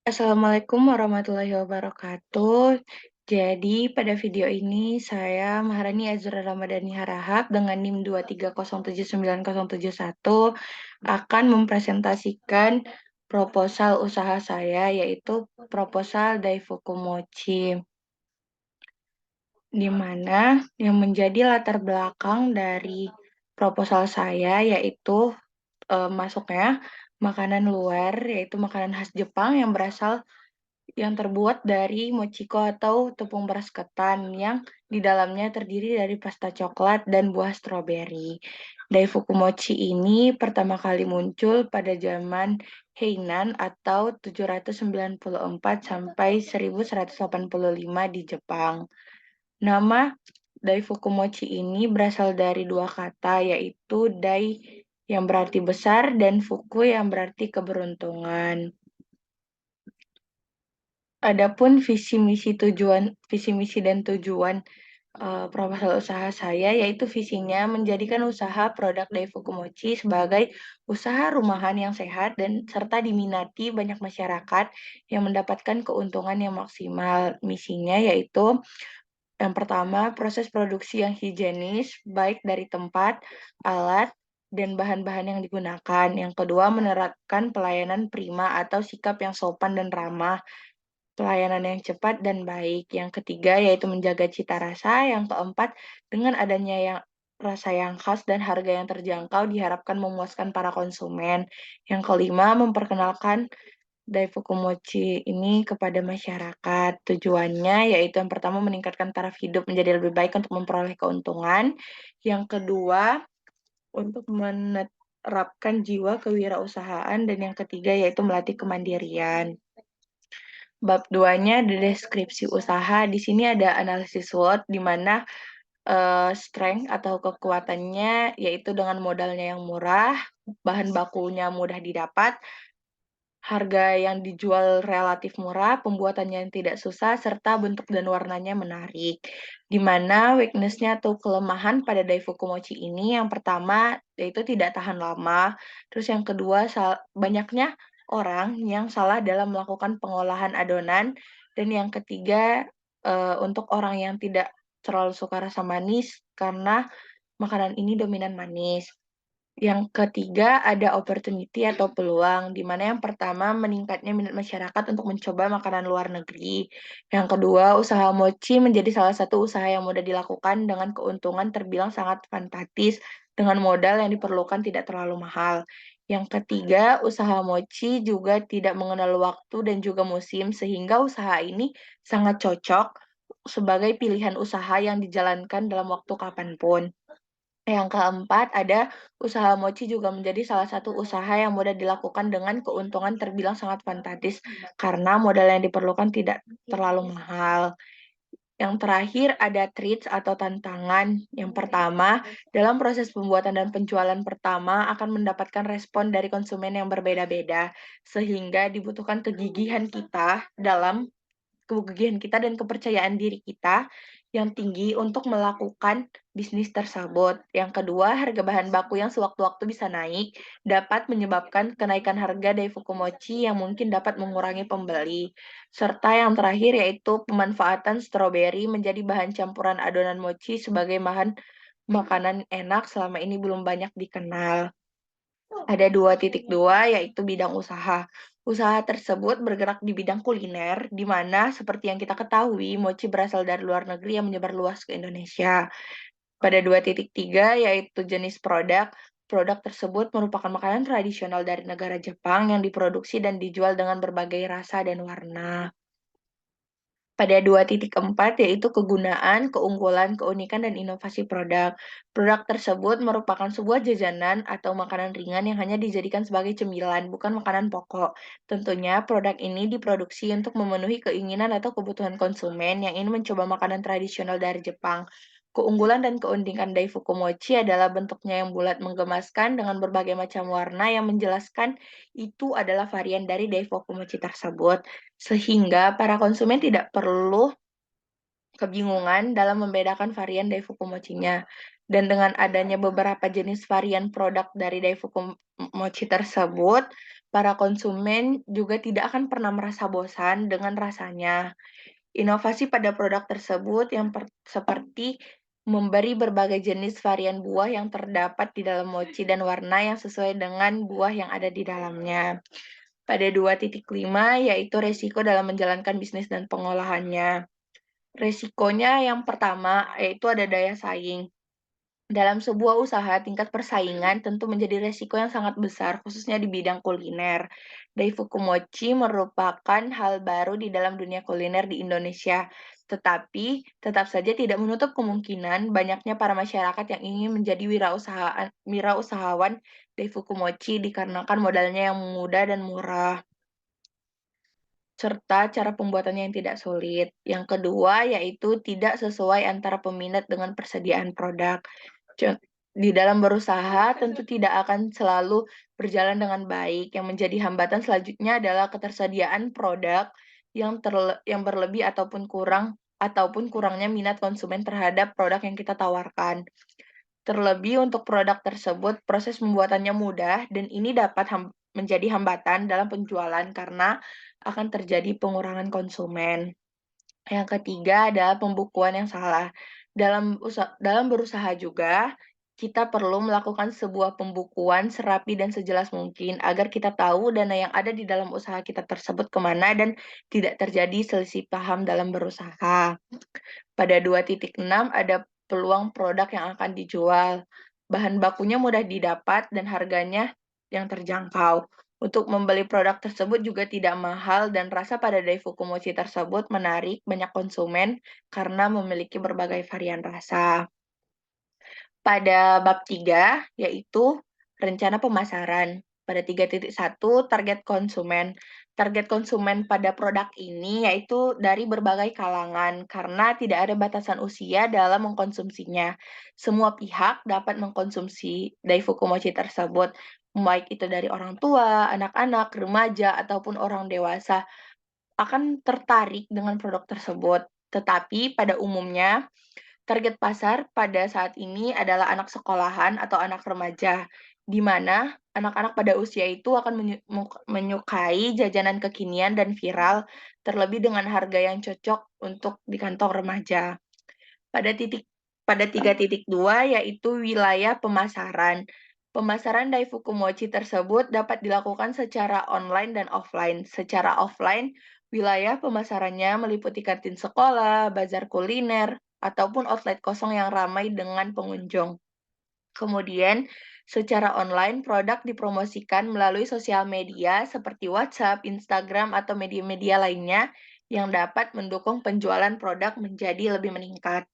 Assalamualaikum warahmatullahi wabarakatuh. Jadi pada video ini saya Maharani Azura Ramadhani Harahap dengan NIM 2307901 akan mempresentasikan proposal usaha saya yaitu proposal Daifuku Mochi, di mana yang menjadi latar belakang dari proposal saya yaitu masuknya makanan luar yaitu makanan khas Jepang yang terbuat dari mochiko atau tepung beras ketan yang di dalamnya terdiri dari pasta coklat dan buah stroberi. Daifuku mochi ini pertama kali muncul pada zaman Heian atau 794 sampai 1185 di Jepang. Nama Daifuku mochi ini berasal dari dua kata yaitu dai yang berarti besar dan fuku yang berarti keberuntungan. Adapun visi misi dan tujuan proposal usaha saya yaitu visinya menjadikan usaha produk Daifuku Mochi sebagai usaha rumahan yang sehat dan serta diminati banyak masyarakat yang mendapatkan keuntungan yang maksimal. Misinya yaitu yang pertama, proses produksi yang higienis baik dari tempat, alat, dan bahan-bahan yang digunakan. Yang kedua, menerapkan pelayanan prima atau sikap yang sopan dan ramah, pelayanan yang cepat dan baik. Yang ketiga yaitu menjaga cita rasa. Yang keempat, dengan adanya rasa yang khas dan harga yang terjangkau diharapkan memuaskan para konsumen. Yang kelima, memperkenalkan Daifuku Mochi ini kepada masyarakat. Tujuannya yaitu yang pertama meningkatkan taraf hidup menjadi lebih baik untuk memperoleh keuntungan. Yang kedua, untuk menerapkan jiwa kewirausahaan dan yang ketiga yaitu melatih kemandirian. Bab 2-nya ada deskripsi usaha. Di sini ada analisis SWOT, di mana strength atau kekuatannya yaitu dengan modalnya yang murah, bahan bakunya mudah didapat, harga yang dijual relatif murah, pembuatannya yang tidak susah, serta bentuk dan warnanya menarik. Di mana weakness-nya atau kelemahan pada Daifuku Mochi ini, yang pertama yaitu tidak tahan lama, terus yang kedua banyaknya orang yang salah dalam melakukan pengolahan adonan, dan yang ketiga untuk orang yang tidak terlalu suka rasa manis karena makanan ini dominan manis. Yang ketiga ada opportunity atau peluang, di mana yang pertama meningkatnya minat masyarakat untuk mencoba makanan luar negeri. Yang kedua, usaha mochi menjadi salah satu usaha yang mudah dilakukan dengan keuntungan terbilang sangat fantastis dengan modal yang diperlukan tidak terlalu mahal. Yang ketiga, usaha mochi juga tidak mengenal waktu dan juga musim, sehingga usaha ini sangat cocok sebagai pilihan usaha yang dijalankan dalam waktu kapanpun. Yang keempat, ada usaha mochi juga menjadi salah satu usaha yang mudah dilakukan dengan keuntungan terbilang sangat fantastis karena modal yang diperlukan tidak terlalu mahal. Yang terakhir ada treats atau tantangan. Yang pertama, dalam proses pembuatan dan penjualan pertama akan mendapatkan respon dari konsumen yang berbeda-beda, sehingga dibutuhkan kegigihan kita dan kepercayaan diri kita yang tinggi untuk melakukan bisnis tersebut. Yang kedua, harga bahan baku yang sewaktu-waktu bisa naik dapat menyebabkan kenaikan harga dari Fukumochi yang mungkin dapat mengurangi pembeli. Serta yang terakhir yaitu pemanfaatan stroberi menjadi bahan campuran adonan mochi sebagai bahan makanan enak selama ini belum banyak dikenal. Ada 2.2 yaitu bidang usaha. Usaha tersebut bergerak di bidang kuliner, di mana seperti yang kita ketahui, mochi berasal dari luar negeri yang menyebar luas ke Indonesia. Pada 2.3 yaitu jenis produk. Produk tersebut merupakan makanan tradisional dari negara Jepang yang diproduksi dan dijual dengan berbagai rasa dan warna. Pada 2.4 yaitu kegunaan, keunggulan, keunikan, dan inovasi produk. Produk tersebut merupakan sebuah jajanan atau makanan ringan yang hanya dijadikan sebagai cemilan, bukan makanan pokok. Tentunya produk ini diproduksi untuk memenuhi keinginan atau kebutuhan konsumen yang ingin mencoba makanan tradisional dari Jepang. Keunggulan dan keunikan Daifuku Mochi adalah bentuknya yang bulat menggemaskan dengan berbagai macam warna yang menjelaskan itu adalah varian dari Daifuku Mochi tersebut sehingga para konsumen tidak perlu kebingungan dalam membedakan varian Daifuku Mochi-nya. Dan dengan adanya beberapa jenis varian produk dari Daifuku Mochi tersebut, para konsumen juga tidak akan pernah merasa bosan dengan rasanya. Inovasi pada produk tersebut seperti memberi berbagai jenis varian buah yang terdapat di dalam mochi dan warna yang sesuai dengan buah yang ada di dalamnya. Pada 2.5 yaitu resiko dalam menjalankan bisnis dan pengolahannya. Resikonya yang pertama yaitu ada daya saing. Dalam sebuah usaha, tingkat persaingan tentu menjadi resiko yang sangat besar, khususnya di bidang kuliner. Daifuku Mochi merupakan hal baru di dalam dunia kuliner di Indonesia, tetapi tetap saja tidak menutup kemungkinan banyaknya para masyarakat yang ingin menjadi wirausahawan Daifuku Mochi dikarenakan modalnya yang mudah dan murah serta cara pembuatannya yang tidak sulit. Yang kedua, yaitu tidak sesuai antara peminat dengan persediaan produk. Di dalam berusaha tentu tidak akan selalu berjalan dengan baik. Yang menjadi hambatan selanjutnya adalah ketersediaan produk yang berlebih ataupun kurangnya minat konsumen terhadap produk yang kita tawarkan. Terlebih untuk produk tersebut, proses pembuatannya mudah dan ini dapat menjadi hambatan dalam penjualan karena akan terjadi pengurangan konsumen. Yang ketiga adalah pembukuan yang salah. Dalam berusaha juga, kita perlu melakukan sebuah pembukuan serapi dan sejelas mungkin agar kita tahu dana yang ada di dalam usaha kita tersebut kemana dan tidak terjadi selisih paham dalam berusaha. Pada 2.6 ada peluang produk yang akan dijual. Bahan bakunya mudah didapat dan harganya yang terjangkau. Untuk membeli produk tersebut juga tidak mahal dan rasa pada Daifuku Mochi tersebut menarik banyak konsumen karena memiliki berbagai varian rasa. Pada bab 3 yaitu rencana pemasaran. Pada 3.1 target konsumen. Target konsumen pada produk ini yaitu dari berbagai kalangan, karena tidak ada batasan usia dalam mengkonsumsinya. Semua pihak dapat mengkonsumsi Daifuku Mochi tersebut, baik itu dari orang tua, anak-anak, remaja, ataupun orang dewasa, akan tertarik dengan produk tersebut. Tetapi pada umumnya, target pasar pada saat ini adalah anak sekolahan atau anak remaja, di mana anak-anak pada usia itu akan menyukai jajanan kekinian dan viral, terlebih dengan harga yang cocok untuk di kantong remaja. Pada titik pada 3.2 yaitu wilayah pemasaran. Pemasaran Daifuku Mochi tersebut dapat dilakukan secara online dan offline. Secara offline, wilayah pemasarannya meliputi kantin sekolah, bazar kuliner, ataupun outlet kosong yang ramai dengan pengunjung. Kemudian, secara online, produk dipromosikan melalui sosial media seperti WhatsApp, Instagram, atau media-media lainnya yang dapat mendukung penjualan produk menjadi lebih meningkat.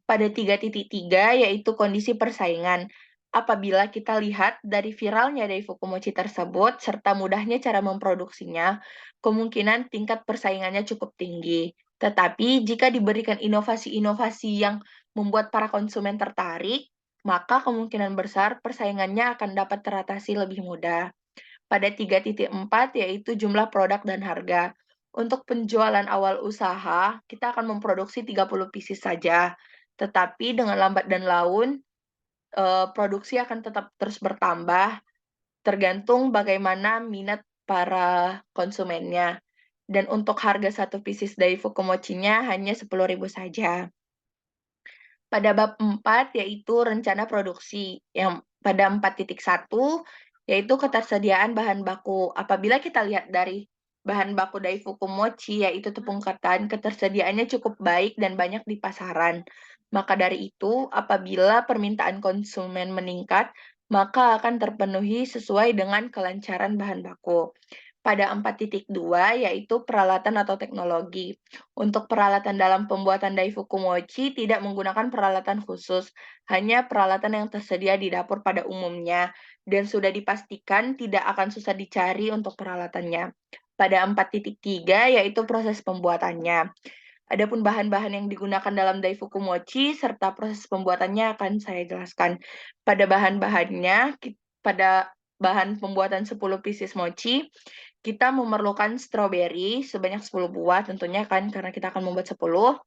Pada 3.3 yaitu kondisi persaingan. Apabila kita lihat dari viralnya Daifuku Mochi tersebut serta mudahnya cara memproduksinya, kemungkinan tingkat persaingannya cukup tinggi. Tetapi jika diberikan inovasi-inovasi yang membuat para konsumen tertarik, maka kemungkinan besar persaingannya akan dapat teratasi lebih mudah. Pada 3.4 yaitu jumlah produk dan harga. Untuk penjualan awal usaha, kita akan memproduksi 30 pieces saja. Tetapi dengan lambat dan laun, produksi akan tetap terus bertambah, tergantung bagaimana minat para konsumennya. Dan untuk harga satu pieces dari Fukumochi-nya hanya 10.000 saja. Pada bab 4 yaitu rencana produksi, yang pada 4.1 yaitu ketersediaan bahan baku. Apabila kita lihat dari bahan baku Daifuku Mochi, yaitu tepung ketan, ketersediaannya cukup baik dan banyak di pasaran. Maka dari itu, apabila permintaan konsumen meningkat, maka akan terpenuhi sesuai dengan kelancaran bahan baku. Pada 4.2 yaitu peralatan atau teknologi. Untuk peralatan dalam pembuatan Daifuku Mochi tidak menggunakan peralatan khusus, hanya peralatan yang tersedia di dapur pada umumnya, dan sudah dipastikan tidak akan susah dicari untuk peralatannya. Pada 4.3 yaitu proses pembuatannya. Adapun bahan-bahan yang digunakan dalam Daifuku Mochi serta proses pembuatannya akan saya jelaskan. Pada bahan pembuatan 10 pieces mochi, kita memerlukan stroberi sebanyak 10 buah tentunya kan, karena kita akan membuat 10,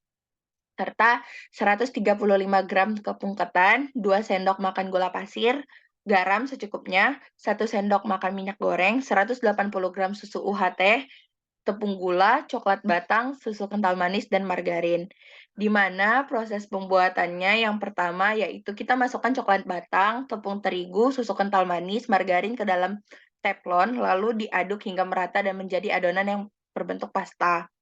serta 135 gram tepung ketan, 2 sendok makan gula pasir, garam secukupnya, 1 sendok makan minyak goreng, 180 gram susu UHT, tepung gula, coklat batang, susu kental manis, dan margarin. Di mana proses pembuatannya yang pertama yaitu kita masukkan coklat batang, tepung terigu, susu kental manis, margarin ke dalam teflon, lalu diaduk hingga merata dan menjadi adonan yang berbentuk pasta.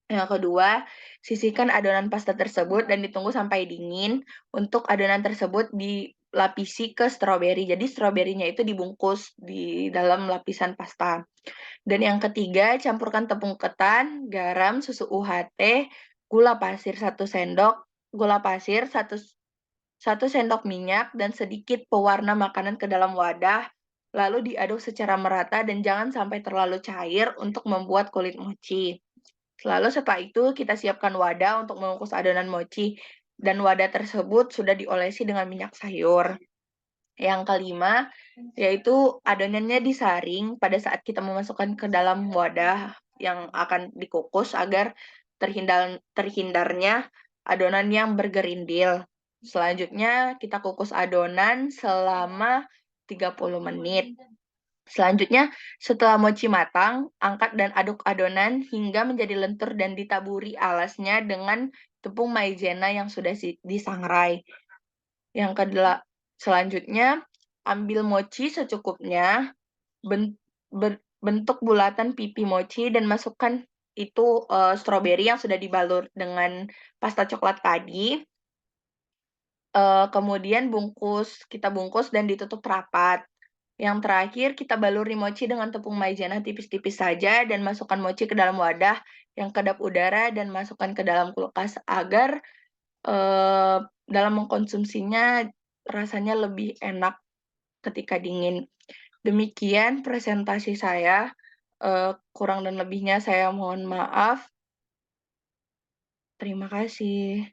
Yang kedua, sisihkan adonan pasta tersebut dan ditunggu sampai dingin. Untuk adonan tersebut dilapisi ke stroberi. Jadi stroberinya itu dibungkus di dalam lapisan pasta. Dan yang ketiga, campurkan tepung ketan, garam, susu UHT, gula pasir 1 sendok, gula pasir 1 sendok minyak, dan sedikit pewarna makanan ke dalam wadah. Lalu diaduk secara merata dan jangan sampai terlalu cair untuk membuat kulit mochi. Lalu setelah itu kita siapkan wadah untuk mengukus adonan mochi dan wadah tersebut sudah diolesi dengan minyak sayur. Yang kelima, yaitu adonannya disaring pada saat kita memasukkan ke dalam wadah yang akan dikukus agar terhindarnya adonan yang bergerindil. Selanjutnya kita kukus adonan selama 30 menit. Selanjutnya, setelah mochi matang, angkat dan aduk adonan hingga menjadi lentur dan ditaburi alasnya dengan tepung maizena yang sudah disangrai. Yang selanjutnya, ambil mochi secukupnya, bentuk bulatan pipi mochi dan masukkan itu stroberi yang sudah dibalur dengan pasta coklat tadi. Kemudian kita bungkus dan ditutup rapat. Yang terakhir, kita baluri mochi dengan tepung maizena tipis-tipis saja dan masukkan mochi ke dalam wadah yang kedap udara dan masukkan ke dalam kulkas agar dalam mengkonsumsinya rasanya lebih enak ketika dingin. Demikian presentasi saya, kurang dan lebihnya saya mohon maaf. Terima kasih.